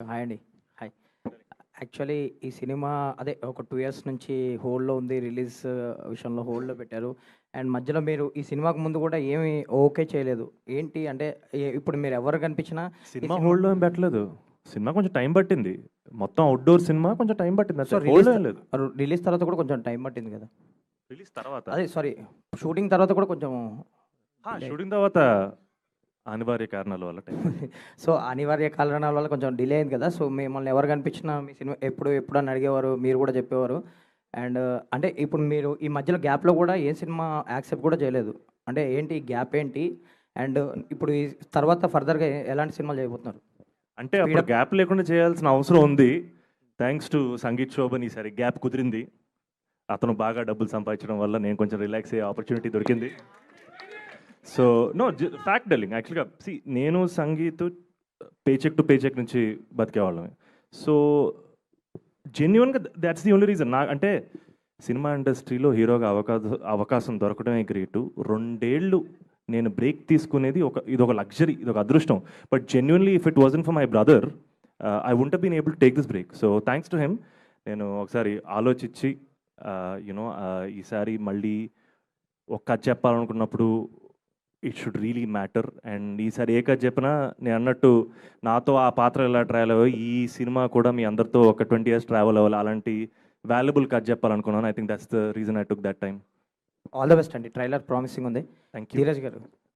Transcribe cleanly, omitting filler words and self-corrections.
Hi అండి. Hi. Actually ఈ cinema అదే ఒక 2 ఇయర్స్ నుంచి హోల్డ్‌లో ఉంది. రిలీజ్ విషయంలో హోల్డ్‌లో పెట్టారు. అండ్ మధ్యలో మీరు ఈ సినిమాకు ముందు కూడా ఏమి ఓకే చేయలేదు. ఏంటి అంటే ఇప్పుడు మీరు ఎవరు కనిపించినా ఈ సినిమా హోల్డ్‌లో ఏం పెట్టలేదు. సినిమా కొంచెం టైం పట్టింది. మొత్తం అవుట్‌డోర్ సినిమా కొంచెం టైం పట్టింది సో అంతే. హోల్డ్‌లో ఏం లేదు. రిలీజ్ తర్వాత కూడా కొంచెం టైం పట్టింది కదా! రిలీజ్ తర్వాత. అదే సారీ షూటింగ్ తర్వాత కూడా కొంచెం షూటింగ్ తర్వాత అనివార్య కారణాల వల్ల టైం. సో అనివార్య కారణాల వల్ల కొంచెం డిలే అయింది కదా! సో మిమ్మల్ని ఎవరు కనిపించినా మీ సినిమా ఎప్పుడు అని అడిగేవారు. మీరు కూడా చెప్పేవారు. అండ్ అంటే ఇప్పుడు మీరు ఈ మధ్యలో గ్యాప్‌లో కూడా ఏ సినిమా యాక్సెప్ట్ కూడా చేయలేదు. అంటే ఏంటి గ్యాప్ ఏంటి? అండ్ ఇప్పుడు ఈ తర్వాత ఫర్దర్‌గా ఎలాంటి సినిమాలు చేయబోతున్నారు? అంటే అప్పుడు గ్యాప్ లేకుండా చేయాల్సిన అవసరం ఉంది. థాంక్స్ టు సంగీత్ శోభన్ ఈసారి గ్యాప్ కుదిరింది. అతను బాగా డబ్బులు సంపాదించడం వల్ల నేను కొంచెం రిలాక్స్ అయ్యే ఆపర్చునిటీ దొరికింది. సో నో ఫ్యాక్ట్ టెల్లింగ్ యాక్చువల్‌గా నేను సంగీత్ పేచెక్ టు పేచెక్ నుంచి బతికేవాళ్ళమే. సో జెన్యూన్‌గా దాట్స్ ది ఓన్లీ రీజన్. అంటే సినిమా ఇండస్ట్రీలో హీరోగా అవకాశం దొరకడమే గ్రేటు. 2 ఏళ్ళు నేను బ్రేక్ తీసుకునేది ఇదొక లగ్జరీ, ఇదొక అదృష్టం. But genuinely if it wasn't for my brother I wouldn't have been able to take this break. So thanks to him. నేను ఒకసారి ఆలోచించి ఈసారి మళ్ళీ ఒక కథ చెప్పాలనుకున్నప్పుడు it should really matter. And ఈసారి ఏ కథ చెప్పినా నేను అన్నట్టు నాతో ఆ పాత్ర ఎలా ట్రావెల్ అవ్వో ఈ సినిమా కూడా మీ అందరితో ఒక 20 ఇయర్స్ ట్రావెల్ అవ్వాలి. అలాంటి వాల్యుబుల్ కథ చెప్పాలనుకున్నాను. I think that's the reason I took that time. All the best అండి. ట్రైలర్ ప్రామిసింగ్ ఉంది. Thank you. ధీరజ్ గారు